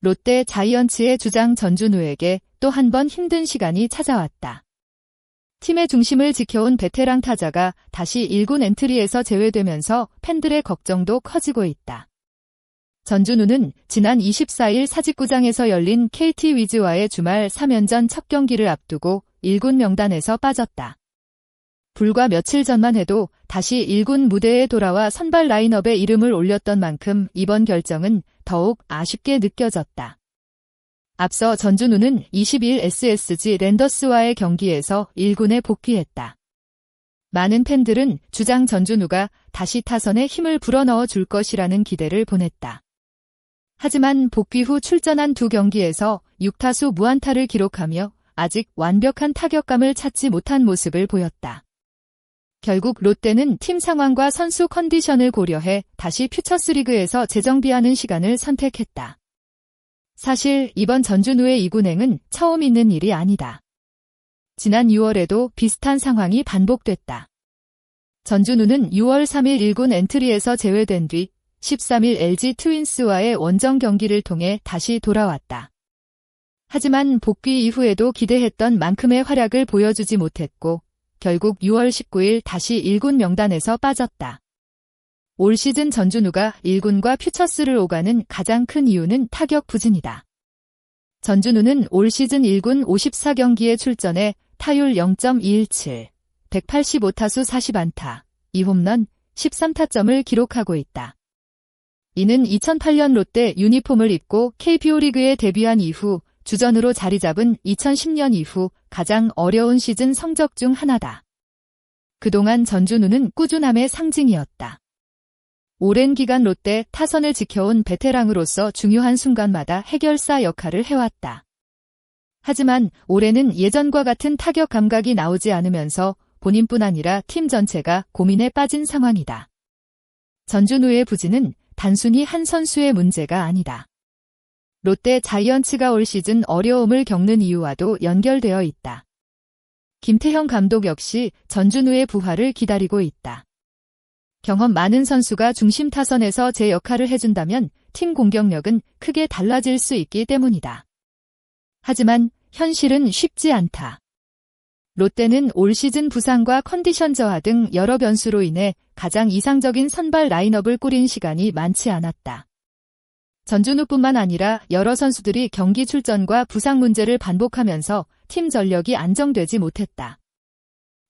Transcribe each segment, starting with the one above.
롯데 자이언츠의 주장 전준우에게 또 한 번 힘든 시간이 찾아왔다. 팀의 중심을 지켜온 베테랑 타자가 다시 1군 엔트리에서 제외되면서 팬들의 걱정도 커지고 있다. 전준우는 지난 24일 사직구장에서 열린 KT 위즈와의 주말 3연전 첫 경기를 앞두고 1군 명단에서 빠졌다. 불과 며칠 전만 해도 다시 1군 무대에 돌아와 선발 라인업에 이름을 올렸던 만큼 이번 결정은 더욱 아쉽게 느껴졌다. 앞서 전준우는 22일 SSG 랜더스와의 경기에서 1군에 복귀했다. 많은 팬들은 주장 전준우가 다시 타선에 힘을 불어넣어 줄 것이라는 기대를 보냈다. 하지만 복귀 후 출전한 두 경기에서 6타수 무안타를 기록하며 아직 완벽한 타격감을 찾지 못한 모습을 보였다. 결국 롯데는 팀 상황과 선수 컨디션을 고려해 다시 퓨처스리그에서 재정비하는 시간을 선택했다. 사실 이번 전준우의 2군행은 처음 있는 일이 아니다. 지난 6월에도 비슷한 상황이 반복됐다. 전준우는 6월 3일 1군 엔트리에서 제외된 뒤 13일 LG 트윈스와의 원정 경기를 통해 다시 돌아왔다. 하지만 복귀 이후에도 기대했던 만큼의 활약을 보여주지 못했고 결국 6월 19일 다시 1군 명단에서 빠졌다. 올 시즌 전준우가 1군과 퓨처스를 오가는 가장 큰 이유는 타격 부진이다. 전준우는 올 시즌 1군 54경기에 출전해 타율 0.217, 185타수 40안타, 2홈런, 13타점을 기록하고 있다. 이는 2008년 롯데 유니폼을 입고 KBO 리그에 데뷔한 이후 주전으로 자리 잡은 2010년 이후 가장 어려운 시즌 성적 중 하나다. 그동안 전준우는 꾸준함의 상징이었다. 오랜 기간 롯데 타선을 지켜온 베테랑으로서 중요한 순간마다 해결사 역할을 해왔다. 하지만 올해는 예전과 같은 타격 감각이 나오지 않으면서 본인뿐 아니라 팀 전체가 고민에 빠진 상황이다. 전준우의 부진은 단순히 한 선수의 문제가 아니다. 롯데 자이언츠가 올 시즌 어려움을 겪는 이유와도 연결되어 있다. 김태형 감독 역시 전준우의 부활을 기다리고 있다. 경험 많은 선수가 중심 타선에서 제 역할을 해준다면 팀 공격력은 크게 달라질 수 있기 때문이다. 하지만 현실은 쉽지 않다. 롯데는 올 시즌 부상과 컨디션 저하 등 여러 변수로 인해 가장 이상적인 선발 라인업을 꾸린 시간이 많지 않았다. 전준우뿐만 아니라 여러 선수들이 경기 출전과 부상 문제를 반복하면서 팀 전력이 안정되지 못했다.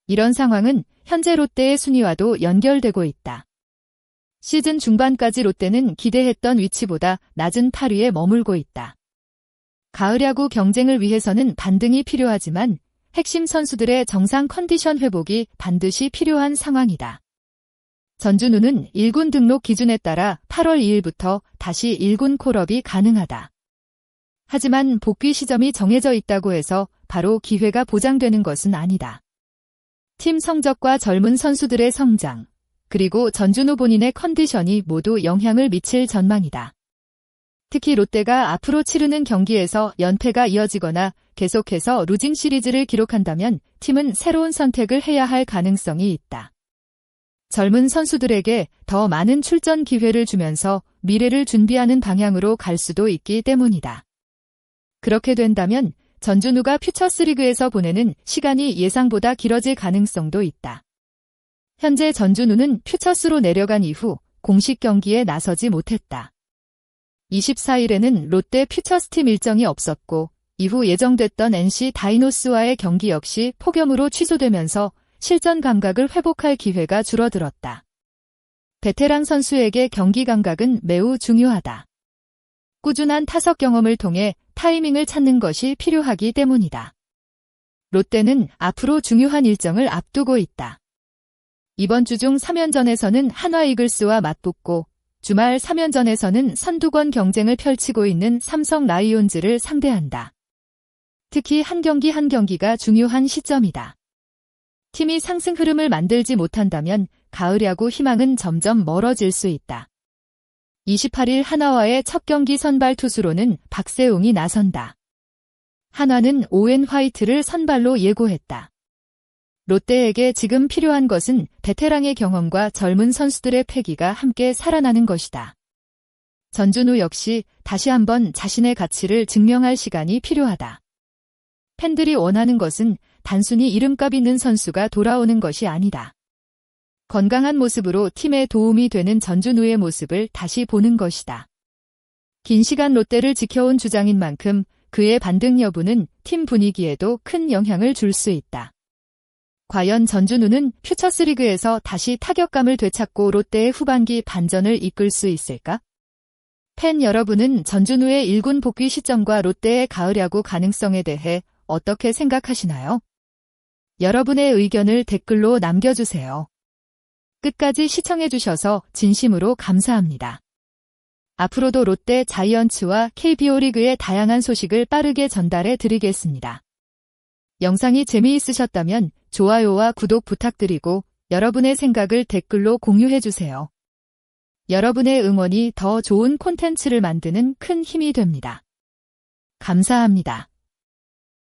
이런 상황은 현재 롯데의 순위와도 연결되고 있다. 시즌 중반까지 롯데는 기대했던 위치보다 낮은 8위에 머물고 있다. 가을 야구 경쟁을 위해서는 반등이 필요하지만 핵심 선수들의 정상 컨디션 회복이 반드시 필요한 상황이다. 전준우는 1군 등록 기준에 따라 8월 2일부터 다시 1군 콜업이 가능하다. 하지만 복귀 시점이 정해져 있다고 해서 바로 기회가 보장되는 것은 아니다. 팀 성적과 젊은 선수들의 성장, 그리고 전준우 본인의 컨디션이 모두 영향을 미칠 전망이다. 특히 롯데가 앞으로 치르는 경기에서 연패가 이어지거나 계속해서 루징 시리즈를 기록한다면 팀은 새로운 선택을 해야 할 가능성이 있다. 젊은 선수들에게 더 많은 출전 기회를 주면서 미래를 준비하는 방향으로 갈 수도 있기 때문이다. 그렇게 된다면 전준우가 퓨처스리그에서 보내는 시간이 예상보다 길어질 가능성도 있다. 현재 전준우는 퓨처스로 내려간 이후 공식 경기에 나서지 못했다. 24일에는 롯데 퓨처스팀 일정이 없었고 이후 예정됐던 NC 다이노스와의 경기 역시 폭염으로 취소되면서 실전 감각을 회복할 기회가 줄어들었다. 베테랑 선수에게 경기 감각은 매우 중요하다. 꾸준한 타석 경험을 통해 타이밍을 찾는 것이 필요하기 때문이다. 롯데는 앞으로 중요한 일정을 앞두고 있다. 이번 주 중 3연전에서는 한화 이글스와 맞붙고 주말 3연전에서는 선두권 경쟁을 펼치고 있는 삼성 라이온즈를 상대한다. 특히 한 경기 한 경기가 중요한 시점이다. 팀이 상승 흐름을 만들지 못한다면 가을 야구 희망은 점점 멀어질 수 있다. 28일 한화와의 첫 경기 선발 투수로는 박세웅이 나선다. 한화는 오웬 화이트를 선발로 예고했다. 롯데에게 지금 필요한 것은 베테랑의 경험과 젊은 선수들의 패기가 함께 살아나는 것이다. 전준우 역시 다시 한번 자신의 가치를 증명할 시간이 필요하다. 팬들이 원하는 것은 단순히 이름값 있는 선수가 돌아오는 것이 아니다. 건강한 모습으로 팀에 도움이 되는 전준우의 모습을 다시 보는 것이다. 긴 시간 롯데를 지켜온 주장인 만큼 그의 반등 여부는 팀 분위기에도 큰 영향을 줄 수 있다. 과연 전준우는 퓨처스리그에서 다시 타격감을 되찾고 롯데의 후반기 반전을 이끌 수 있을까? 팬 여러분은 전준우의 1군 복귀 시점과 롯데의 가을 야구 가능성에 대해 어떻게 생각하시나요? 여러분의 의견을 댓글로 남겨주세요. 끝까지 시청해주셔서 진심으로 감사합니다. 앞으로도 롯데 자이언츠와 KBO 리그의 다양한 소식을 빠르게 전달해 드리겠습니다. 영상이 재미있으셨다면 좋아요와 구독 부탁드리고 여러분의 생각을 댓글로 공유해주세요. 여러분의 응원이 더 좋은 콘텐츠를 만드는 큰 힘이 됩니다. 감사합니다.